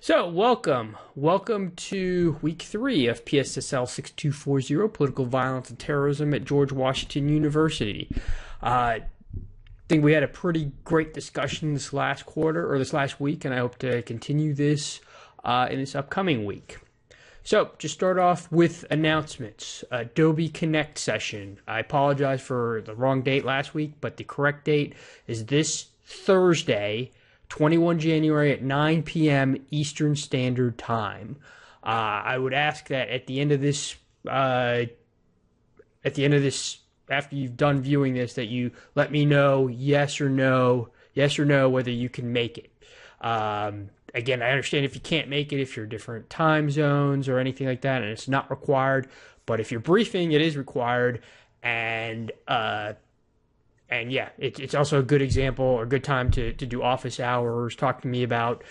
So, welcome to week 3 of Pssl 6240, Political Violence and Terrorism at George Washington University. I think we had a pretty great discussion this last week, and I hope to continue this in this upcoming week. So, just start off with announcements. Adobe Connect session. I apologize for the wrong date last week, but the correct date is this Thursday, 21 January at 9 p.m. Eastern Standard Time. I would ask that at the end of this, after you've done viewing this, that you let me know yes or no whether you can make it. Again, I understand if you can't make it, if you're different time zones or anything like that, and it's not required. But if you're briefing, it is required, and yeah, it's also a good example or a good time to do office hours, talk to me about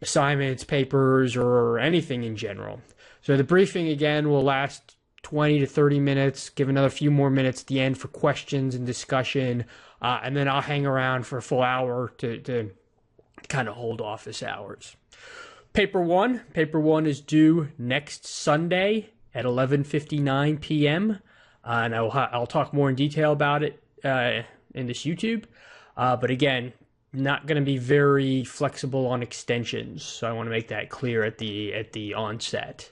assignments, papers, or anything in general. So the briefing, again, will last 20 to 30 minutes, give another few more minutes at the end for questions and discussion, and then I'll hang around for a full hour to kind of hold office hours. Paper one is due next Sunday at 11:59 p.m., and I'll talk more in detail about it in this YouTube, but again, not going to be very flexible on extensions, so I want to make that clear at the onset.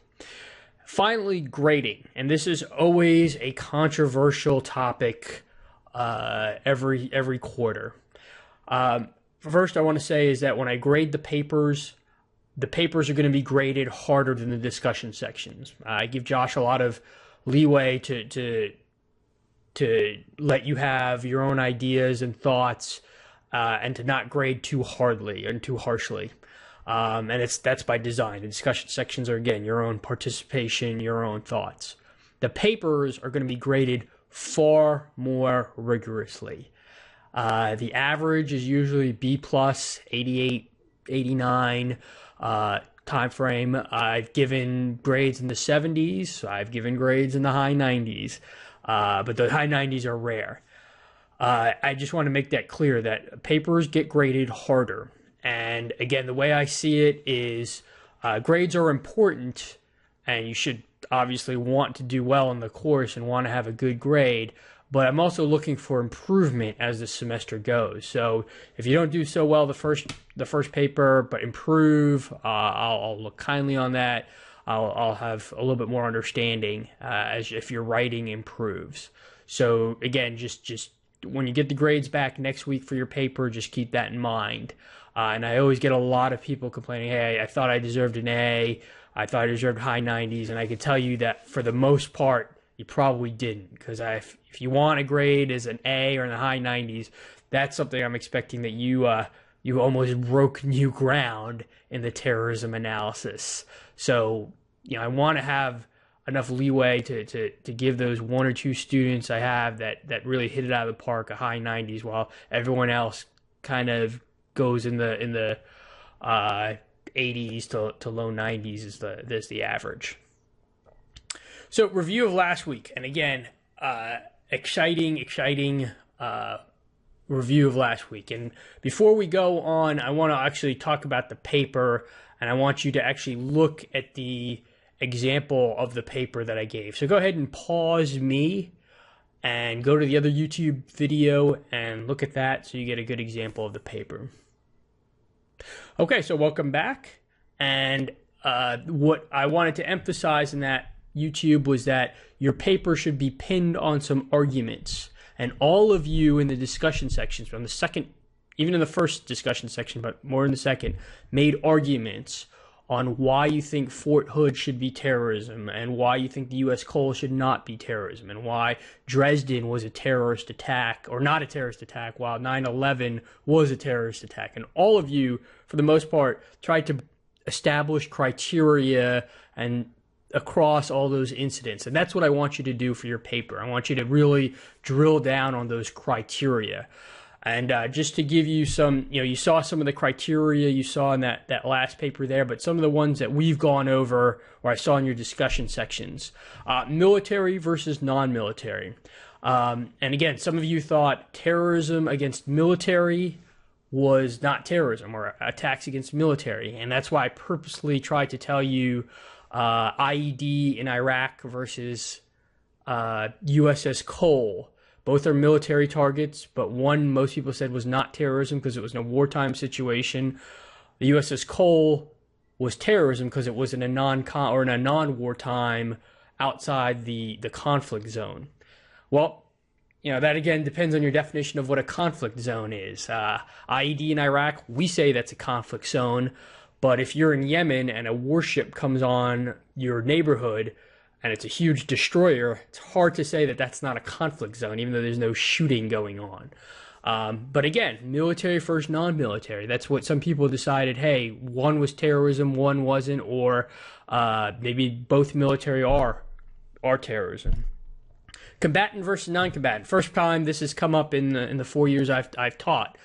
Finally, grading, and this is always a controversial topic every quarter. First, I want to say is that when I grade the papers are going to be graded harder than the discussion sections. I give Josh a lot of leeway to let you have your own ideas and thoughts, and to not grade too hardly and too harshly. And that's by design. The discussion sections are, again, your own participation, your own thoughts. The papers are going to be graded far more rigorously. The average is usually B+, 88, 89 time frame. I've given grades in the 70s. I've given grades in the high 90s. But the high 90s are rare. I just want to make that clear that papers get graded harder. And again, the way I see it is grades are important, and you should obviously want to do well in the course and want to have a good grade. But I'm also looking for improvement as the semester goes. So if you don't do so well the first paper, but improve, I'll look kindly on that. I'll have a little bit more understanding as if your writing improves. So again, just when you get the grades back next week for your paper, just keep that in mind. And I always get a lot of people complaining, hey, I thought I deserved an A. I thought I deserved high 90s. And I can tell you that for the most part, you probably didn't. Because if you want a grade as an A or in the high 90s, that's something I'm expecting that you almost broke new ground in the terrorism analysis. So, I want to have enough leeway to give those one or two students I have that really hit it out of the park a high 90s, while everyone else kind of goes in the 80s to low 90s is the average. So review of last week, and again, exciting review of last week. And before we go on, I want to actually talk about the paper, and I want you to actually look at the example of the paper that I gave. So go ahead and pause me and go to the other YouTube video and look at that so you get a good example of the paper. Okay, so welcome back. And what I wanted to emphasize in that YouTube was that your paper should be pinned on some arguments. And all of you in the discussion sections, from the second, even in the first discussion section, but more in the second, made arguments on why you think Fort Hood should be terrorism, and why you think the U.S. Cole should not be terrorism, and why Dresden was a terrorist attack, or not a terrorist attack, while 9/11 was a terrorist attack. And all of you, for the most part, tried to establish criteria and across all those incidents. And that's what I want you to do for your paper. I want you to really drill down on those criteria. And just to give you some, you saw some of the criteria you saw in that last paper there, but some of the ones that we've gone over, or I saw in your discussion sections. Military versus non-military. And again, some of you thought terrorism against military was not terrorism or attacks against military. And that's why I purposely tried to tell you IED in Iraq versus USS Cole. Both are military targets, but one most people said was not terrorism because it was in a wartime situation. The USS Cole was terrorism because it was in a non-wartime outside the conflict zone. Well, that again depends on your definition of what a conflict zone is. IED in Iraq, we say that's a conflict zone, but if you're in Yemen and a warship comes on your neighborhood and it's a huge destroyer, it's hard to say that that's not a conflict zone, even though there's no shooting going on. But again, military versus non-military. That's what some people decided, hey, one was terrorism, one wasn't, or maybe both military are terrorism. Combatant versus non-combatant. First time this has come up in the 4 years I've taught.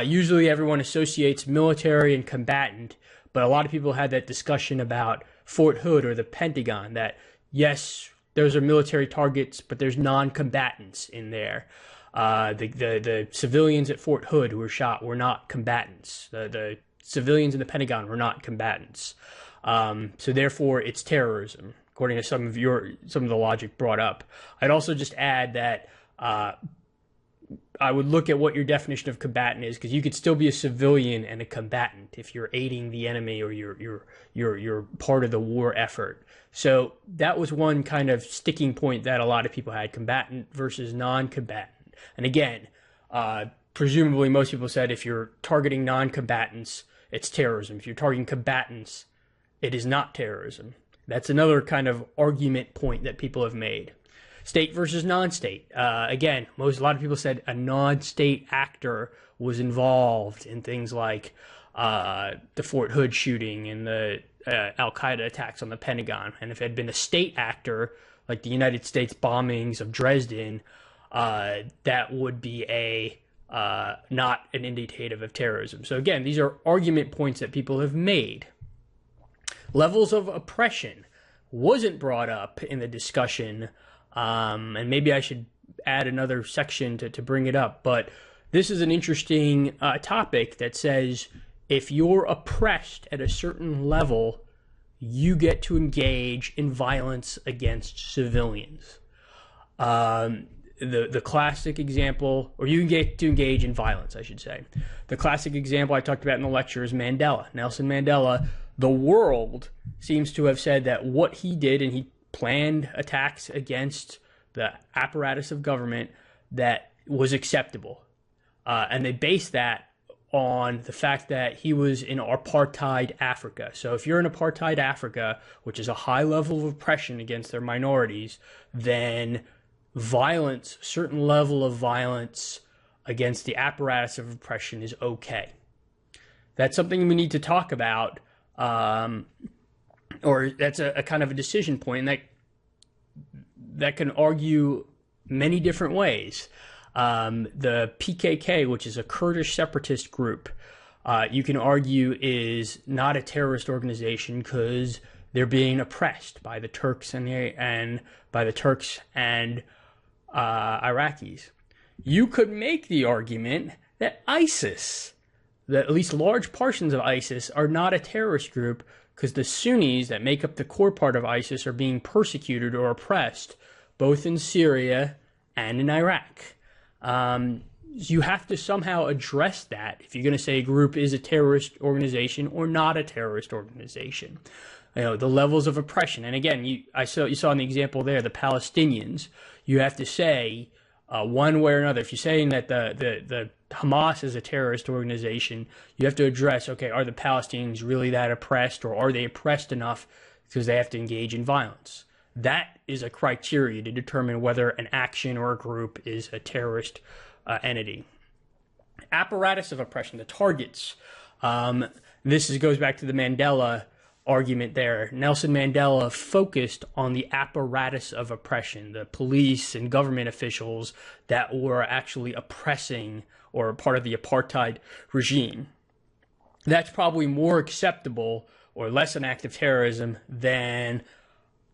Usually everyone associates military and combatant, but a lot of people had that discussion about Fort Hood or the Pentagon, that yes, those are military targets, but there's non-combatants in there. The civilians at Fort Hood who were shot were not combatants. The civilians in the Pentagon were not combatants. So therefore, it's terrorism, according to some of the logic brought up. I'd also just add that I would look at what your definition of combatant is, because you could still be a civilian and a combatant if you're aiding the enemy or you're part of the war effort. So that was one kind of sticking point that a lot of people had: combatant versus non-combatant. And again, presumably most people said if you're targeting non-combatants, it's terrorism. If you're targeting combatants, it is not terrorism. That's another kind of argument point that people have made. State versus non-state. Again, a lot of people said a non-state actor was involved in things like the Fort Hood shooting and the Al-Qaeda attacks on the Pentagon. And if it had been a state actor, like the United States bombings of Dresden, that would be not an indicative of terrorism. So again, these are argument points that people have made. Levels of oppression wasn't brought up in the discussion, and maybe I should add another section to bring it up, but this is an interesting topic that says if you're oppressed at a certain level, you get to engage in violence against civilians. The classic example, or you get to engage in violence, I should say. The classic example I talked about in the lecture is Mandela. Nelson Mandela. The world seems to have said that what he did, and he planned attacks against the apparatus of government, that was acceptable. And they based that on the fact that he was in apartheid Africa. So if you're in apartheid Africa, which is a high level of oppression against their minorities, then violence, certain level of violence against the apparatus of oppression is okay. That's something we need to talk about, or that's a kind of a decision point that can argue many different ways. The PKK, which is a Kurdish separatist group, you can argue is not a terrorist organization because they're being oppressed by the Turks and Iraqis. You could make the argument that ISIS, that at least large portions of ISIS, are not a terrorist group because the Sunnis that make up the core part of ISIS are being persecuted or oppressed both in Syria and in Iraq. You have to somehow address that if you're going to say a group is a terrorist organization or not a terrorist organization. The levels of oppression. And again, you saw in the example there, the Palestinians. You have to say one way or another. If you're saying that the Hamas is a terrorist organization, you have to address, okay, are the Palestinians really that oppressed, or are they oppressed enough because they have to engage in violence? That is a criteria to determine whether an action or a group is a terrorist entity. Apparatus of oppression, the targets. This goes back to the Mandela argument there. Nelson Mandela focused on the apparatus of oppression, the police and government officials that were actually oppressing or part of the apartheid regime. That's probably more acceptable or less an act of terrorism than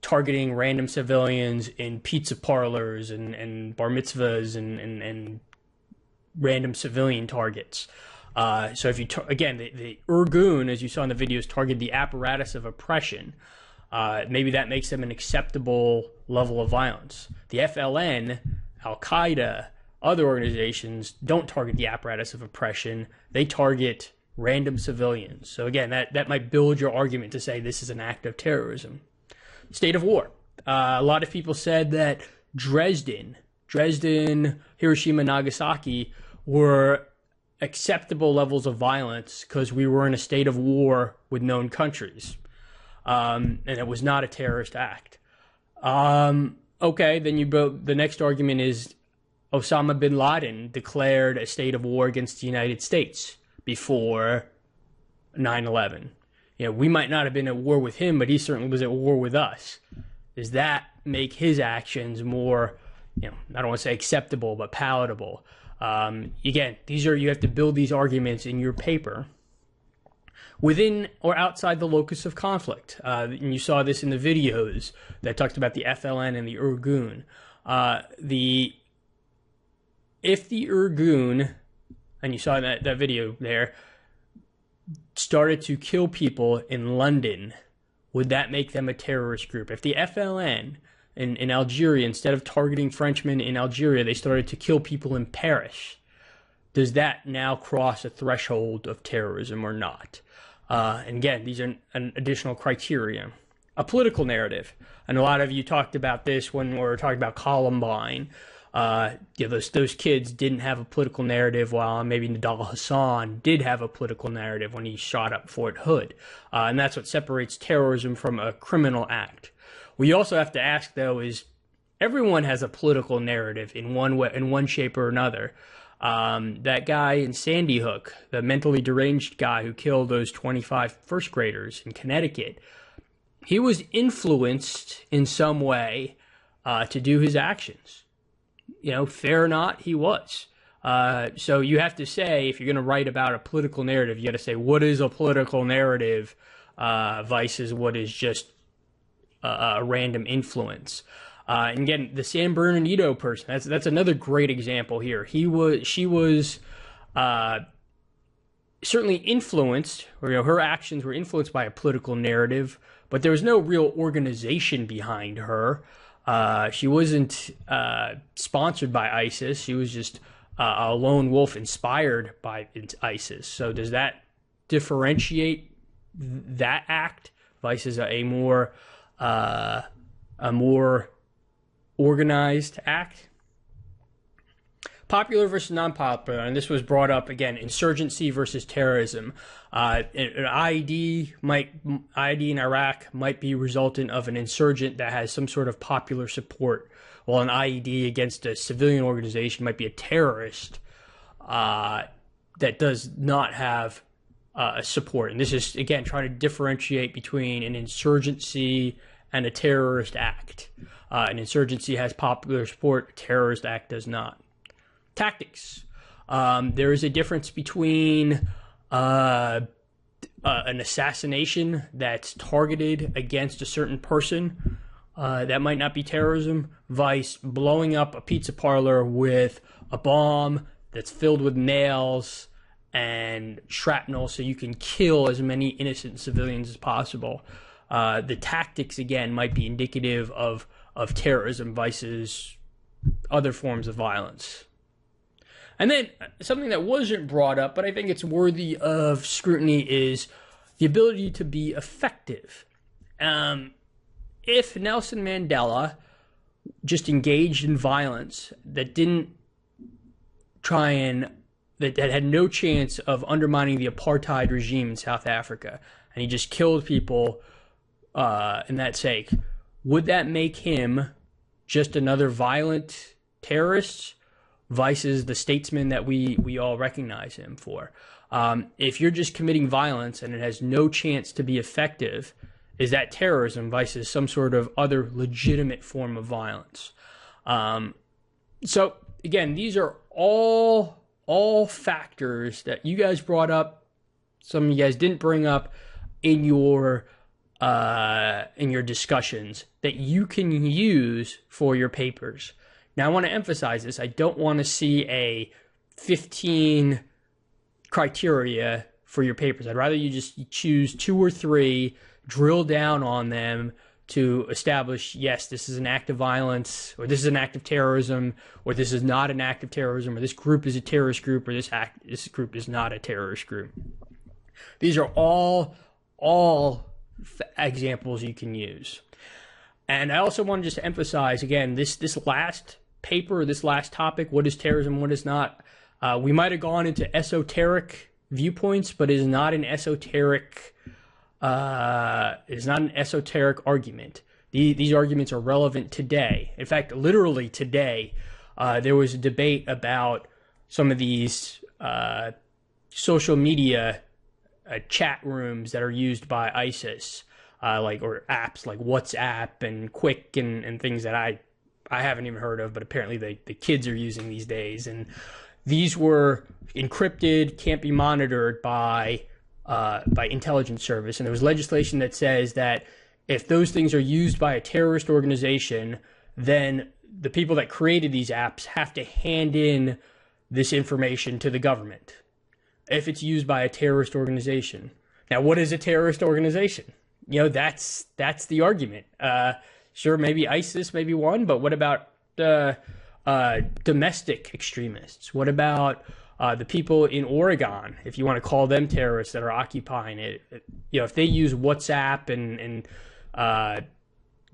targeting random civilians in pizza parlors and bar mitzvahs and random civilian targets. So if you, again, the Irgun, as you saw in the videos, target the apparatus of oppression. Maybe that makes them an acceptable level of violence. The FLN, Al-Qaeda, other organizations don't target the apparatus of oppression. They target random civilians. So again, that might build your argument to say this is an act of terrorism. State of war. A lot of people said that Dresden, Hiroshima, Nagasaki were acceptable levels of violence because we were in a state of war with known countries. And it was not a terrorist act. Okay, then the next argument is Osama bin Laden declared a state of war against the United States before 9/11. We might not have been at war with him, but he certainly was at war with us. Does that make his actions more, I don't want to say acceptable, but palatable? Again, you have to build these arguments in your paper within or outside the locus of conflict. And you saw this in the videos that talked about the FLN and the Irgun. If the Irgun, and you saw that video there, started to kill people in London, would that make them a terrorist group? If the FLN in Algeria, instead of targeting Frenchmen in Algeria, they started to kill people in Paris, does that now cross a threshold of terrorism or not? And again, these are an additional criteria. A political narrative. And a lot of you talked about this when we were talking about Columbine. Those kids didn't have a political narrative, while maybe Nidal Hassan did have a political narrative when he shot up Fort Hood. And that's what separates terrorism from a criminal act. We also have to ask, though, is everyone has a political narrative in one way, in one shape or another. That guy in Sandy Hook, the mentally deranged guy who killed those 25 first graders in Connecticut, he was influenced in some way to do his actions. Fair or not, he was. So you have to say, if you're going to write about a political narrative, you got to say, what is a political narrative versus what is just a random influence. And again, the San Bernardino person, that's another great example here. She was certainly influenced, or her actions were influenced by a political narrative, but there was no real organization behind her. She wasn't sponsored by ISIS. She was just a lone wolf inspired by ISIS. So does that differentiate that act versus a more organized act? Popular versus non-popular, and this was brought up again, insurgency versus terrorism. An IED in Iraq might be resultant of an insurgent that has some sort of popular support, while an IED against a civilian organization might be a terrorist that does not have support. And this is, again, trying to differentiate between an insurgency and a terrorist act. An insurgency has popular support, a terrorist act does not. Tactics. There is a difference between an assassination that's targeted against a certain person, that might not be terrorism, vice blowing up a pizza parlor with a bomb that's filled with nails and shrapnel so you can kill as many innocent civilians as possible. The tactics, again, might be indicative of terrorism versus other forms of violence. And then something that wasn't brought up, but I think it's worthy of scrutiny, is the ability to be effective. If Nelson Mandela just engaged in violence that had no chance of undermining the apartheid regime in South Africa, and he just killed people in that sake, would that make him just another violent terrorist versus the statesman that we all recognize him for? If you're just committing violence and it has no chance to be effective, is that terrorism versus some sort of other legitimate form of violence? So again, these are all factors that you guys brought up. Some of you guys didn't bring up in your discussions that you can use for your papers. Now, I want to emphasize this. I don't want to see a 15 criteria for your papers. I'd rather you just choose 2 or 3, drill down on them to establish, yes, this is an act of violence, or this is an act of terrorism, or this is not an act of terrorism, or this group is a terrorist group, or this group is not a terrorist group. These are all examples you can use. And I also want to just emphasize, again, this last paper, this last topic, what is terrorism, what is not, we might have gone into esoteric viewpoints, but it is not an esoteric argument. These arguments are relevant today. In fact, literally today, there was a debate about some of these social media chat rooms that are used by ISIS, or apps like WhatsApp and Quick and things that I haven't even heard of, but apparently the kids are using these days. And these were encrypted, can't be monitored by intelligence service. And there was legislation that says that if those things are used by a terrorist organization, then the people that created these apps have to hand in this information to the government if it's used by a terrorist organization. Now, what is a terrorist organization? That's the argument. Sure, maybe ISIS, maybe one, but what about domestic extremists? What about the people in Oregon, if you want to call them terrorists, that are occupying it? If they use WhatsApp and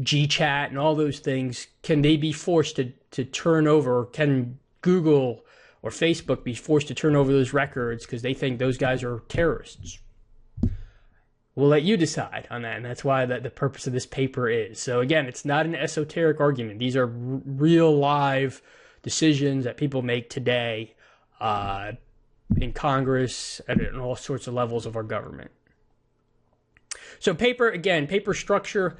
GChat and all those things, can they be forced to turn over? Can Google or Facebook be forced to turn over those records because they think those guys are terrorists? We'll let you decide on that, and that's why the purpose of this paper is. So again, it's not an esoteric argument. These are real live decisions that people make today in Congress and in all sorts of levels of our government. So paper structure,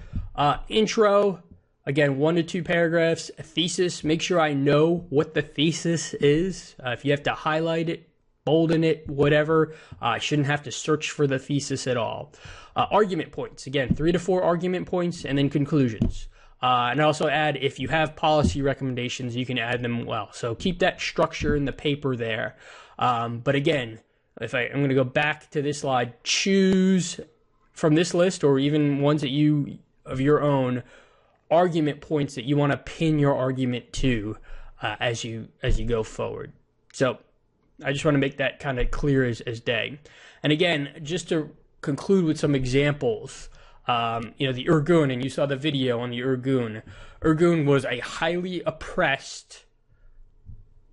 intro, again, 1 to 2 paragraphs. A thesis, make sure I know what the thesis is. If you have to highlight it, bolden it, whatever, I shouldn't have to search for the thesis at all. Argument points, again, 3 to 4 argument points, and then conclusions. And I also add, if you have policy recommendations, you can add them well. So keep that structure in the paper there. But again, I'm going to go back to this slide, choose from this list, or even ones that you of your own, argument points that you want to pin your argument to as you go forward. So I just want to make that kind of clear as day. And again, just to conclude with some examples, the Irgun, and you saw the video on the Irgun. Irgun was a highly oppressed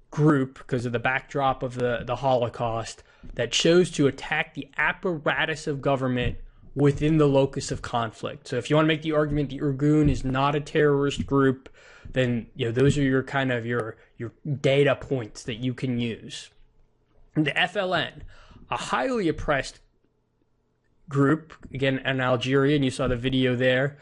group because of the backdrop of the Holocaust that chose to attack the apparatus of government within the locus of conflict. So if you want to make the argument the Irgun is not a terrorist group, then those are your kind of your data points that you can use. The FLN, a highly oppressed group, again in Algeria, and you saw the video there,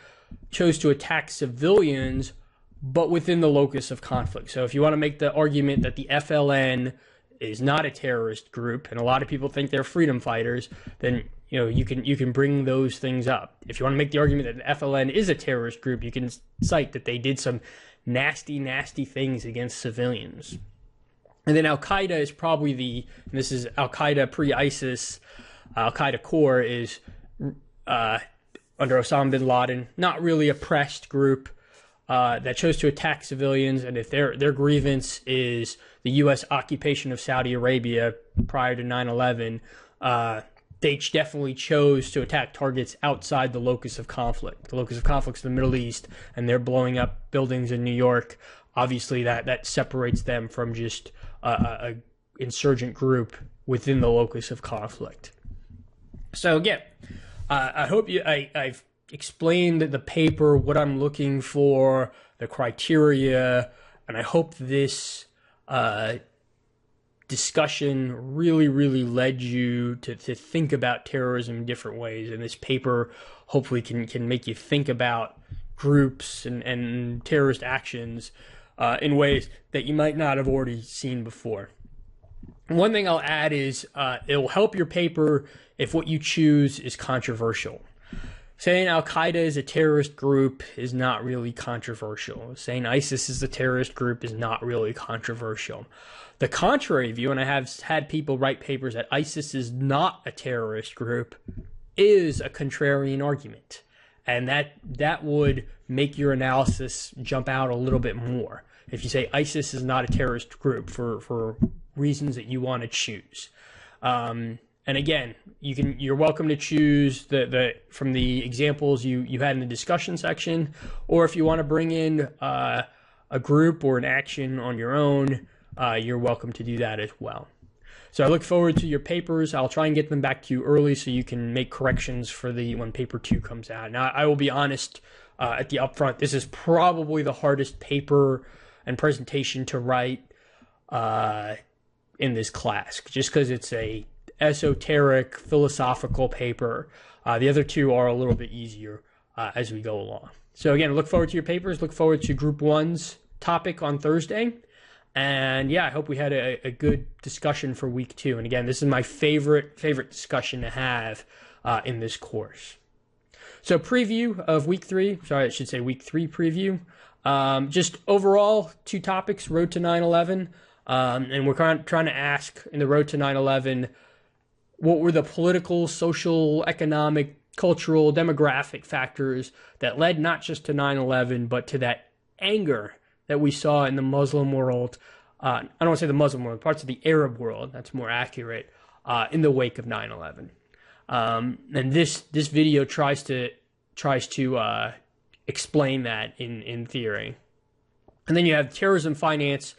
chose to attack civilians, but within the locus of conflict. So if you want to make the argument that the FLN is not a terrorist group, and a lot of people think they're freedom fighters, then you can bring those things up. If you want to make the argument that the FLN is a terrorist group, you can cite that they did some nasty, nasty things against civilians. And then Al-Qaeda is probably this is Al-Qaeda pre-ISIS, Al-Qaeda core is under Osama bin Laden, not really oppressed group that chose to attack civilians. And if their grievance is the U.S. occupation of Saudi Arabia prior to 9/11, they definitely chose to attack targets outside the locus of conflict. The locus of conflict is the Middle East, and they're blowing up buildings in New York. Obviously, that separates them from just a insurgent group within the locus of conflict. So again, I hope I've explained the paper, what I'm looking for, the criteria, and I hope this discussion really led you to think about terrorism in different ways. And this paper hopefully can make you think about groups and terrorist actions in ways that you might not have already seen before. One thing I'll add is it will help your paper if what you choose is controversial. Saying Al-Qaeda is a terrorist group is not really controversial. Saying ISIS is a terrorist group is not really controversial. The contrary view, and I have had people write papers that ISIS is not a terrorist group, is a contrarian argument. And that would make your analysis jump out a little bit more. If you say ISIS is not a terrorist group for reasons that you want to choose. And again, you're welcome to choose from the examples you had in the discussion section, or if you want to bring in a group or an action on your own, you're welcome to do that as well. So I look forward to your papers. I'll try and get them back to you early so you can make corrections for when paper 2 comes out. Now, I will be honest at the upfront, this is probably the hardest paper and presentation to write in this class, just because it's a esoteric philosophical paper. The other 2 are a little bit easier as we go along. So again, look forward to your papers. Look forward to Group 1's topic on Thursday. And yeah, I hope we had a good discussion for week 2. And again, this is my favorite discussion to have in this course. So preview of week 3. Sorry, I should say week 3 preview. Just overall 2 topics, Road to 9/11. And we're trying to ask in the Road to 9/11, what were the political, social, economic, cultural, demographic factors that led not just to 9/11, but to that anger that we saw in the Muslim world, I don't want to say the Muslim world, parts of the Arab world, that's more accurate, in the wake of 9/11. And this video tries to explain that in theory. And then you have terrorism finance,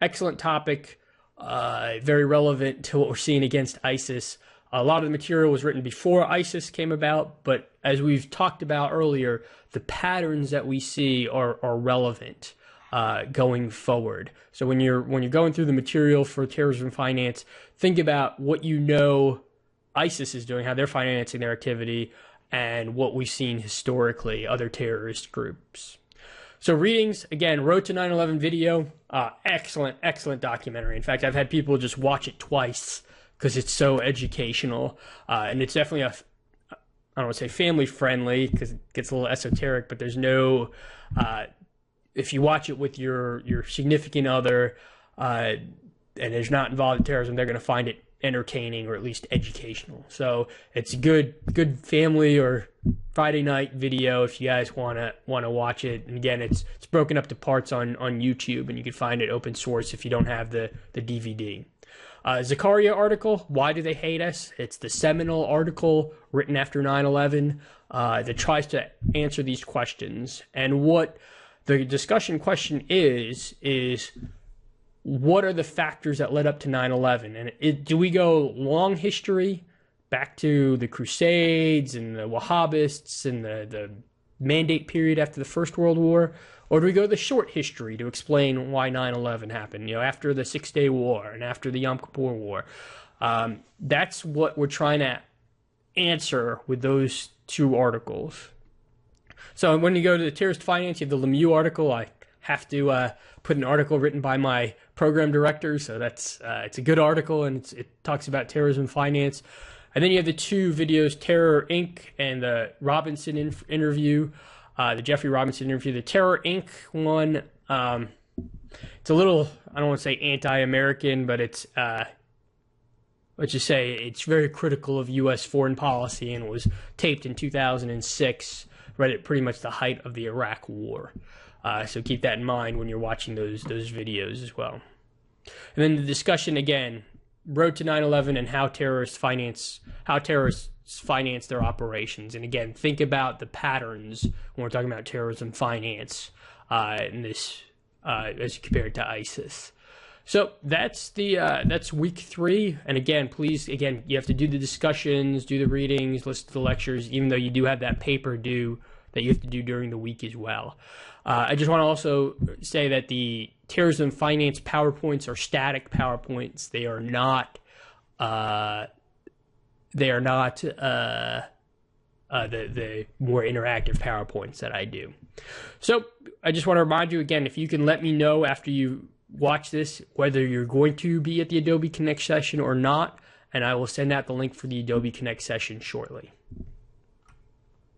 excellent topic, very relevant to what we're seeing against ISIS. A lot of the material was written before ISIS came about, but as we've talked about earlier, the patterns that we see are relevant going forward. So when you're going through the material for terrorism finance, think about what you know ISIS is doing, how they're financing their activity, and what we've seen historically, other terrorist groups. So readings, again, Road to 9/11 video, excellent documentary. In fact, I've had people just watch it twice because it's so educational, and it's definitely I don't want to say family friendly because it gets a little esoteric, but there's no if you watch it with your significant other and is not involved in terrorism, they're going to find it entertaining or at least educational. So it's a good family or Friday night video if you guys want to watch it. And again, it's broken up to parts on YouTube, and you can find it open source if you don't have the DVD. Zakaria article, Why Do They Hate Us? It's the seminal article written after 9/11 that tries to answer these questions. And what the discussion question is what are the factors that led up to 9/11? And do we go long history back to the Crusades and the Wahhabists and the Mandate period after the First World War? Or do we go the short history to explain why 9/11 happened, after the 6-Day War and after the Yom Kippur War? That's what we're trying to answer with those 2 articles. So when you go to the terrorist finance, you have the Lemieux article. I have to put an article written by my program director, so that's it's a good article, and it talks about terrorism finance. And then you have the 2 videos, Terror Inc. and the Robinson interview, the Jeffrey Robinson interview. The Terror Inc. one, it's a little, I don't want to say anti-American, but it's, let's just say it's very critical of U.S. foreign policy, and it was taped in 2006, right at pretty much the height of the Iraq War. So keep that in mind when you're watching those videos as well. And then the discussion again, Road to 9/11 and how terrorists finance their operations. And again, think about the patterns when we're talking about terrorism finance in this as compared to ISIS. So that's week 3. And again, you have to do the discussions, do the readings, listen to the lectures, even though you do have that paper due that you have to do during the week as well. I just want to also say that the terrorism finance PowerPoints are static PowerPoints. They are not the more interactive PowerPoints that I do. So I just want to remind you again, if you can let me know after you watch this whether you're going to be at the Adobe Connect session or not, and I will send out the link for the Adobe Connect session shortly.